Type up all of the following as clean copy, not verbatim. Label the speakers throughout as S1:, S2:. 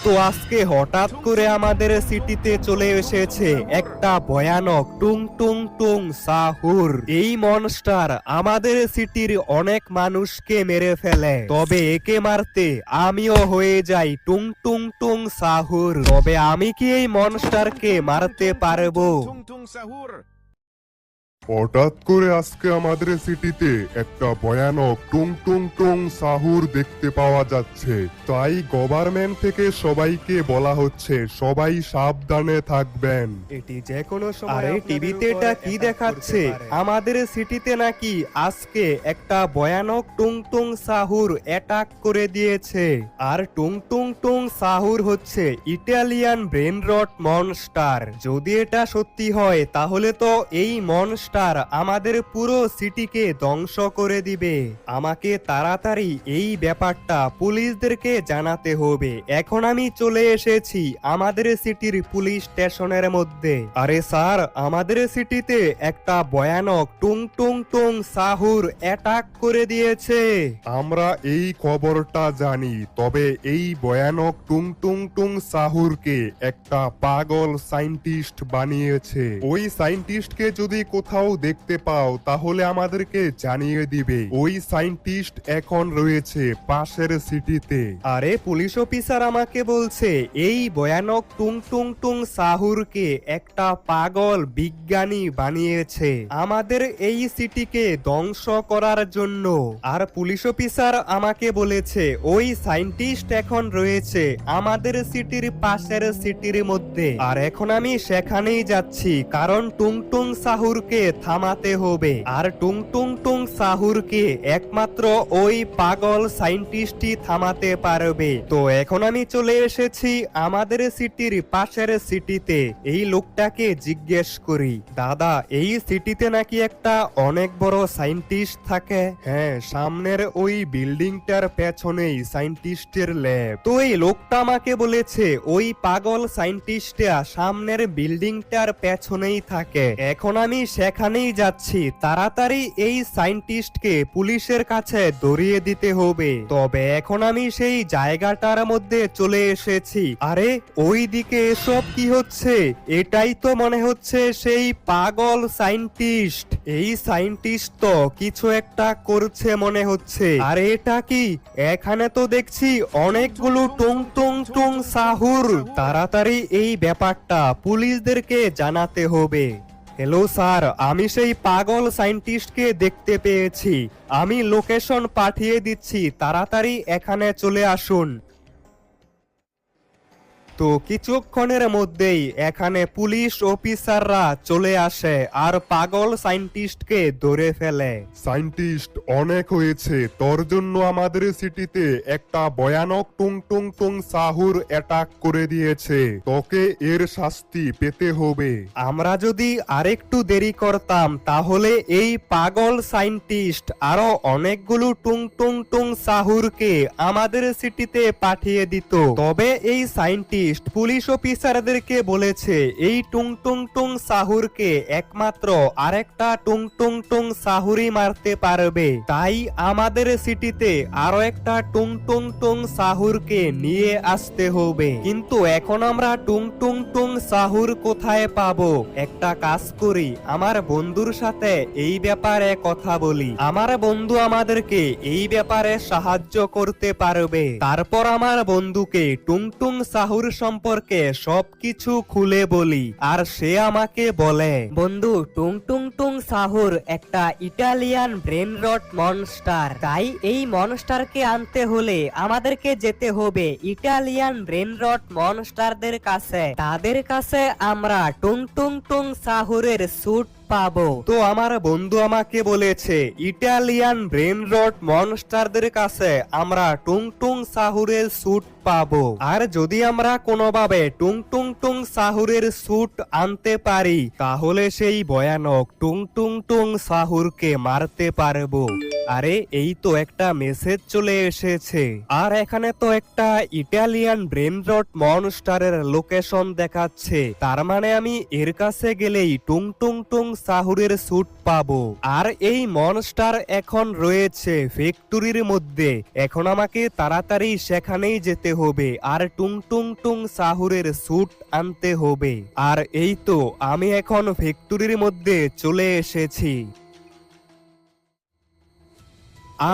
S1: তো আজকে হঠাৎ করে আমাদের সিটিতে চলে এসেছে একটা ভয়ানক টুং টুং টুং সাহুর। এই মনস্টার আমাদের সিটির অনেক মানুষকে মেরে ফেলে, তবে একে মারতে আমিও হয়ে যাই টুং টুং টুং সাহুর। তবে আমি কি এই মনস্টারকে মারতে পারবো?
S2: হঠাৎ করে আজকে আমাদের সিটিতে একটা ভয়ানক টুং টুং টুং সাহুর দেখতে পাওয়া যাচ্ছে। তাই গভর্নমেন্ট থেকে সবাইকে বলা হচ্ছে সবাই সাবধানে থাকবেন।
S1: এটি যে কোনো সময়। আরে টিভিতে এটা কি দেখাচ্ছে? আমাদের সিটিতে নাকি আজকে একটা ভয়ানক টুং টুং সাহুর অ্যাটাক করে দিয়েছে। আর টুং টুং টুং সাহুর হচ্ছে ইটালিয়ান ব্রেন রট মনস্টার। যদি এটা সত্যি হয় তাহলে তো এই মনস্টার আমাদের পুরো সিটিকে ধ্বংস করে দিবে। আমাকে তাড়াতাড়ি এই ব্যাপারটা পুলিশদেরকে জানাতে হবে। এখন আমি চলে এসেছি আমাদের সিটির পুলিশ স্টেশনের মধ্যে। আরে স্যার, আমাদের সিটিতে একটা ভয়ানক টুং টুং টুং সাহুর অ্যাটাক করে দিয়েছে।
S2: আমরা এই খবরটা জানি, তবে এই ভয়ানক টুং টুং টুং সাহুরকে একটা পাগল সায়েন্টিস্ট বানিয়েছে। ওই সায়েন্টিস্টকে যদি কোথাও দেখতে পাও তাহলে আমাদেরকে জানিয়ে দিবে। ওই সায়েন্টিস্ট এখন রয়েছে পাশের সিটিতে।
S1: আরে পুলিশ অফিসার আমাকে বলছে এই ভয়ানক টুং টুং টুং সাহুরকে একটা পাগল বিজ্ঞানী বানিয়েছে আমাদের এই সিটিকে ধ্বংস করার জন্য। আর পুলিশ অফিসার আমাকে বলেছে ওই সায়েন্টিস্ট এখন রয়েছে আমাদের সিটির পাশের সিটির মধ্যে। আর এখন আমি সেখানেই যাচ্ছি, কারণ টুং টুং সাহুরকে থামাতে হবে। আর টুং টুং টুং সাহুরকে একমাত্র ওই পাগল সায়েন্টিস্টই থামাতে পারবে। তো এখন আমি চলে এসেছি আমাদের সিটির পাশের সিটিতে। এই লোকটাকে জিজ্ঞেস করি, দাদা এই সিটিতে নাকি একটা অনেক বড় সায়েন্টিস্ট থাকে? হ্যাঁ, সামনের ওই বিল্ডিংটার পেছনেই সায়েন্টিস্টের ল্যাব। তো এই লোকটা আমাকে বলেছে ওই পাগল সায়েন্টিস্টটা সামনের বিল্ডিংটার পেছনেই থাকে। এখন আমি সেখানেই যাচ্ছি। তাড়াতাড়ি এই সায়েন্টিস্টকে পুলিশের কাছে ধরিয়ে দিতে হবে। তবে এখন আমি সেই জায়গাটার মধ্যে চলে এসেছি। আরে ওই দিকে এসব কি হচ্ছে? এটাই তো মনে হচ্ছে সেই পাগল সায়েন্টিস্ট। এই সায়েন্টিস্ট তো কিছু একটা করছে মনে হচ্ছে। আরে এটা কি? এখানে তো দেখছি অনেকগুলো টুং টুং টুং সাহুর। তাড়াতাড়ি এই ব্যাপারটা পুলিশদেরকে জানাতে হবে। হ্যালো স্যার, আমি সেই পাগল সায়েন্টিস্টকে দেখতে পেয়েছি। আমি লোকেশন পাঠিয়ে দিচ্ছি, তাড়াতাড়ি এখানে চলে আসুন। তো কিছুক্ষণের মধ্যেই এখানে পুলিশ অফিসাররা চলে আসে আর পাগল সায়েন্টিস্টকে ধরে ফেলে।
S2: সায়েন্টিস্ট, অনেক হয়েছে। তোর জন্য আমাদের সিটিতে একটা ভয়ানক টুং টুং টুং সাহুর অ্যাটাক করে দিয়েছে। তোকে এর শাস্তি পেতে হবে।
S1: আমরা যদি আরেকটু দেরি করতাম তাহলে এই পাগল সায়েন্টিস্ট আরো অনেকগুলো টুং টুং টুং সাহুরকে আমাদের সিটিতে পাঠিয়ে দিত। তবে এই সায়েন্টিস্ট পুলিশ অফিসারদেরকে বলেছে এই টুং টুং টুং সাহুরকে একমাত্র আরেকটা টুং টুং টুং সাহুরই মারতে পারবে। তাই আমাদের সিটিতে আরো একটা টুং টুং টুং সাহুরকে নিয়ে আসতে হবে। কিন্তু এখন আমরা টুং টুং টুং সাহুর কোথায় পাবো? একটা কাজ করি, আমার বন্ধুর সাথে এই ব্যাপারে কথা বলি। আমার বন্ধু আমাদেরকে এই ব্যাপারে সাহায্য করতে পারবে। তারপর আমার বন্ধুকে টুং টুং সাহুর সম্পর্কে সবকিছু খুলে বলি। আর সে আমাকে বলে,
S3: বন্ধু, টুং টুং টুং সাহুর একটা ইটালিয়ান ব্রেন রট মনস্টার। তাই এই মনস্টারকে আনতে হলে আমাদেরকে যেতে হবে ইটালিয়ান ব্রেন রট মনস্টারদের কাছে। তাদের কাছে আমরা টুং টুং টুং সাহুরের স্যুট পাবো।
S1: তো আমার বন্ধু আমাকে বলেছে ইটালিয়ান ব্রেন রট মনস্টারদের কাছে আমরা টুং টুং সাহুরের স্যুট পাবো। আর যদি আমরা কোনোভাবে টুং টুং টুং সাহুরের স্যুট আনতে পারি তাহলে সেই ভয়ানক টুং টুং টুং সাহুরকে মারতে পারবো। আরে এই তো একটা মেসেজ চলে এসেছে, আর এখানে তো একটা ইটালিয়ান ব্রেন রট মনস্টারের লোকেশন দেখাচ্ছে। তার মানে আমি এর কাছে গেলেই টুং টুং টুং সাহুরের স্যুট পাবো। আর এই মনস্টার এখন রয়েছে ফ্যাক্টরির মধ্যে। এখন আমাকে তাড়াতাড়ি সেখানেই যেতে হবে আর টুং টুং টুং সাহুরের স্যুট আনতে হবে। আর এই তো আমি এখন ফ্যাক্টরির মধ্যে চলে এসেছি।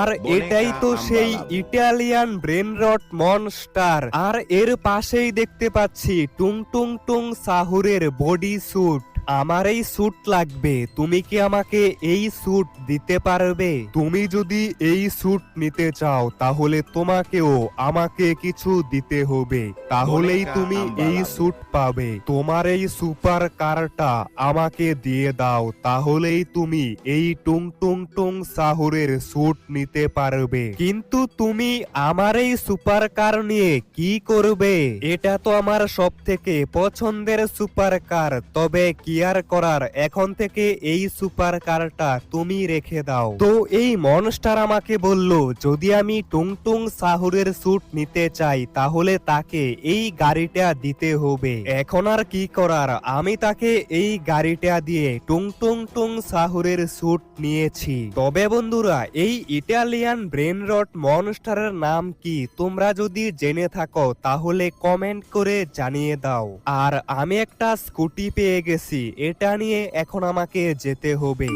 S1: আর এটাই তো সেই ইটালিয়ান ব্রেন রট মনস্টার। আর এর পাশেই দেখতে পাচ্ছি টুং টুং টুং সাহুরের বডি স্যুট। আমার এই স্যুট লাগবে, তুমি কি আমাকে এই স্যুট দিতে পারবে?
S2: তুমি যদি এই স্যুট নিতে চাও তাহলে তোমাকেও আমাকে কিছু দিতে হবে, তাহলেই তুমি এই স্যুট পাবে। তোমার এই সুপার কারটা আমাকে দিয়ে দাও, তাহলেই তুমি এই টুং টুং টুং সাহুরের স্যুট নিতে পারবে।
S1: কিন্তু তুমি আমার এই সুপার কার নিয়ে কি করবে? এটা তো আমার সব থেকে পছন্দের সুপার কার। তবে কি আর করার, এখন থেকে এই সুপার কারটা তুমি রেখে দাও। তো এই মনস্টার আমাকে বলল যদি আমি টুং টুং সাহুরের স্যুট নিতে চাই তাহলে তাকে এই গাড়িটা দিতে হবে। এখন আর কি করার, আমি তাকে এই গাড়িটা দিয়ে টুং টুং টুং সাহুরের স্যুট নিয়েছি। তবে বন্ধুরা, এই ইটালিয়ান ব্রেন রট মনস্টারের নাম কি তোমরা যদি জেনে থাকো তাহলে কমেন্ট করে জানিয়ে দাও। আর আমি একটা স্কুটি পেয়ে গেছি, এটা নিয়ে এখন আমাকে যেতে হবে।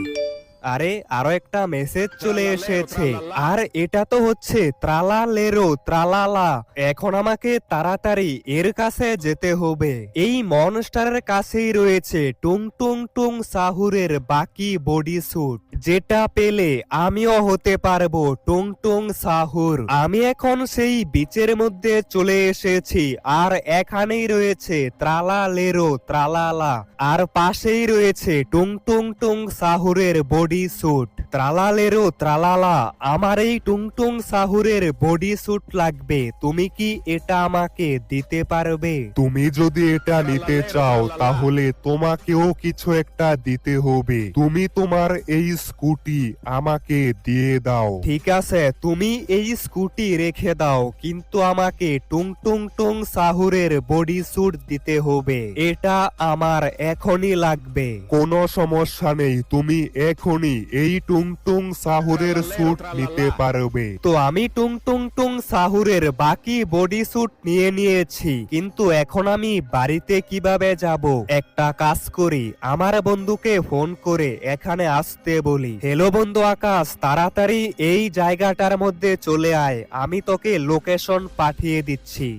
S1: আরে আরো একটা মেসেজ চলে এসেছে, আর এটা তো হচ্ছে ত্রালালেরো ত্রালালা। এখন আমাকে তাড়াতাড়ি এর কাছে যেতে হবে। এই মনস্টারের কাছেই রয়েছে টুং টুং টুং সাহুরের বাকি বডি স্যুট, যেটা পেলে আমিও হতে পারবো টুং টুং সাহুর। আমি এখন সেই বিচের মধ্যে চলে এসেছি, আর এখানেই রয়েছে ত্রালালেরো ত্রালালা, আর পাশেই রয়েছে টুং টুং টুং সাহুরের বডি স্যুট। ত্রালালেরো ত্রালালা, আমার এই টুং টুং সাহুরের বডি স্যুট লাগবে, তুমি কি এটা আমাকে দিতে পারবে?
S2: তুমি যদি এটা নিতে চাও তাহলে তোমাকেও কিছু একটা দিতে হবে। তুমি তোমার এই স্কুটি আমাকে দিয়ে দাও।
S1: ঠিক আছে, তুমি এই স্কুটি রেখে দাও, কিন্তু আমাকে টুং টুং টুং সাহুরের বডি স্যুট দিতে হবে। এটা আমার এখনই লাগবে।
S2: কোনো সমস্যা নেই, তুমি এখনই এই টুং টুং সাহুরের স্যুট নিতে পারবে।
S1: তো আমি টুং টুং টুং সাহুরের বাকি বডি স্যুট নিয়ে নিয়েছি, কিন্তু এখন আমি বাড়িতে কিভাবে যাব? একটা কাজ করি, আমার বন্ধুকে ফোন করে এখানে আসতে বলি। হ্যালো বন্ধু আকাশ, তাড়াতাড়ি এই জায়গাটার মধ্যে চলে আয়, আমি তোকে লোকেশন পাঠিয়ে দিচ্ছি।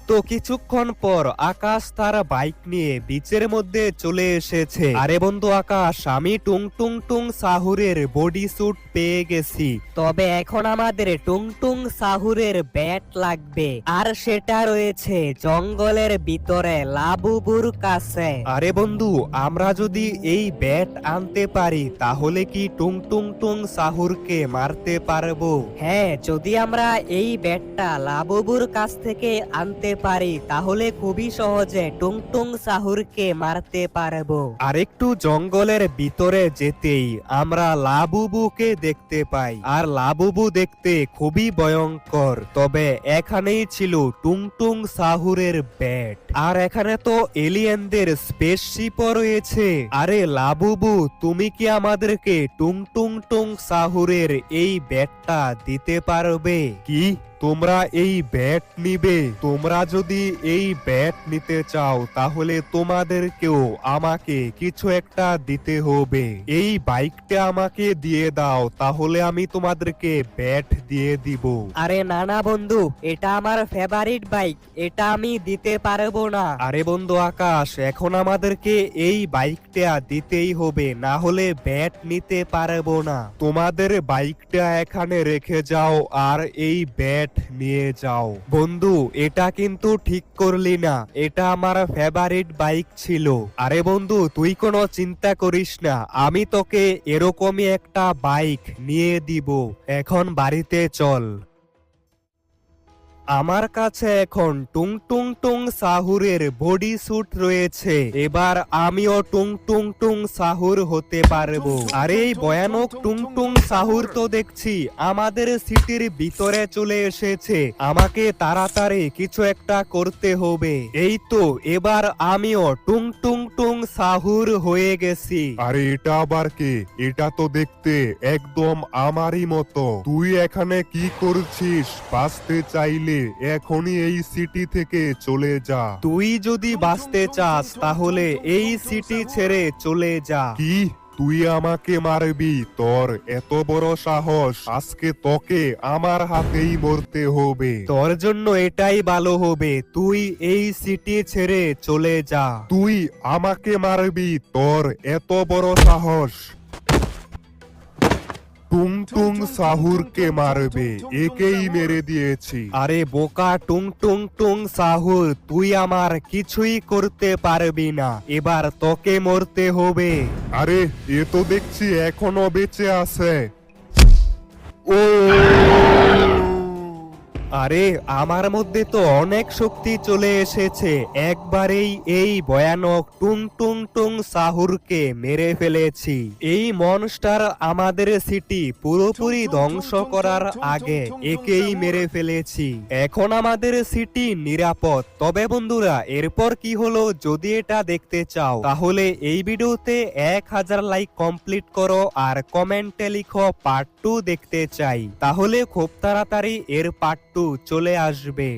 S1: তো কিছুক্ষণ পর আকাশ তার বাইক নিয়ে বিচের মধ্যে চলে এসেছে। আরে বন্ধু আকাশ, আমি টুং টুং টুং সাহুরের বডি স্যুট পেয়ে গেছি।
S3: তবে এখন আমাদের টুং টুং সাহুরের ব্যাট লাগবে, আর সেটা রয়েছে জঙ্গলের ভিতরে লাবুবুর কাছে।
S1: আরে বন্ধু, আমরা যদি এই ব্যাট আনতে পারি তাহলে কি টুং টুং টুং সাহুরকে মারতে পারবো?
S3: হ্যাঁ, যদি আমরা এই ব্যাটটা লাবুবুর কাছ থেকে আনতে পারি তাহলে খুবই সহজে টুং টুং সাহুরকে মারতে পারবো।
S1: আরেকটু জঙ্গলের ভিতরে যেতেই আমরা লাবুবুকে দেখতে পাই, আর লাবুবু দেখতে খুবই ভয়ঙ্কর। তবে এখানেই ছিল টুং টুং সাহুরের ব্যাট, আর এখানে তো এলিয়েনদের স্পেসশিপও রয়েছে। আরে লাবুবু, তুমি কি আমাদেরকে টুং টুং টুং সাহুরের এই ব্যাটটা দিতে পারবে?
S2: কি তোমরা এই ব্যাট নিবে? তোমরা যদি এই ব্যাট নিতে চাও তাহলে তোমাদেরকেও আমাকে কিছু একটা দিতে হবে। এই বাইকটা আমাকে দিয়ে দাও, তাহলে আমি তোমাদেরকে ব্যাট দিয়ে দিব।
S3: আরে না না বন্ধু, এটা আমার ফেভারিট বাইক, এটা আমি দিতে পারবো না।
S1: আরে বন্ধু আকাশ, এখন আমাদেরকে এই বাইকটা দিতেই হবে, না হলে ব্যাট নিতে পারবো না।
S2: তোমাদের বাইকটা এখানে রেখে যাও আর এই ব্যাট নিয়ে যাও।
S1: বন্ধু, এটা কিন্তু ঠিক করলি না, এটা আমার ফেভারিট বাইক ছিল। আরে বন্ধু, তুই কোনো চিন্তা করিস না, আমি তোকে এরকমই একটা বাইক নিয়ে দিব। এখন বাড়িতে চল। আমার কাছে এখন টুং টুং টুং সাহুরের বডি স্যুট রয়েছে, এবার আমিও টুং টুং টুং সাহুর হতে পারবো। আর এই ভয়ানক টুং টুং সাহুর তো দেখছি আমাদের সিটির ভিতরে চলে এসেছে, আমাকে তাড়াতাড়ি কিছু একটা করতে হবে। এই তো এবার আমিও টুং টুং টুং সাহুর হয়ে গেছি।
S2: আরে এটা আবার কে? এটা তো দেখতে একদম আমারই মতো। তুই এখানে কি করছিস? বাঁচতে চাইলে এখনই এই সিটি থেকে চলে যা।
S1: তুই যদি বাঁচতে চাস তাহলে এই সিটি ছেড়ে চলে যা।
S2: কি? তুই আমাকে মারবি? তোর এত বড় সাহস! আজকে তোকে আমার হাতেই মরতে হবে।
S1: তোর জন্য এটাই ভালো হবে, তুই এই সিটি ছেড়ে চলে যা।
S2: তুই আমাকে মারবি? তোর এত বড় সাহস! টুং টুং সাহুরকে মারবে, একেই মেরে দিয়েছি।
S1: আরে বোকা টুং টুং টুং সাহুর, তুই আমার কিছুই করতে পারবি না, এবার তোকে মরতে হবে।
S2: আরে এ তো দেখছি এখনো বেঁচে আছে। ও
S1: আরে আমার মধ্যে তো অনেক শক্তি চলে এসেছে, একবারেই এই ভয়ানক টুং টুং টুং সাহুরকে মেরে ফেলেছি। এই মনস্টার আমাদের সিটি পুরোপুরি ধ্বংস করার আগে একেই মেরে ফেলেছি। এখন আমাদের সিটি নিরাপদ। তবে বন্ধুরা এরপর কি হলো যদি এটা দেখতে চাও তাহলে এই ভিডিওতে 1000 লাইক কমপ্লিট করো আর কমেন্টে লিখো পার্ট 2 দেখতে চাই, তাহলে খুব তাড়াতাড়ি এর পার্ট 2 চলে আসবে।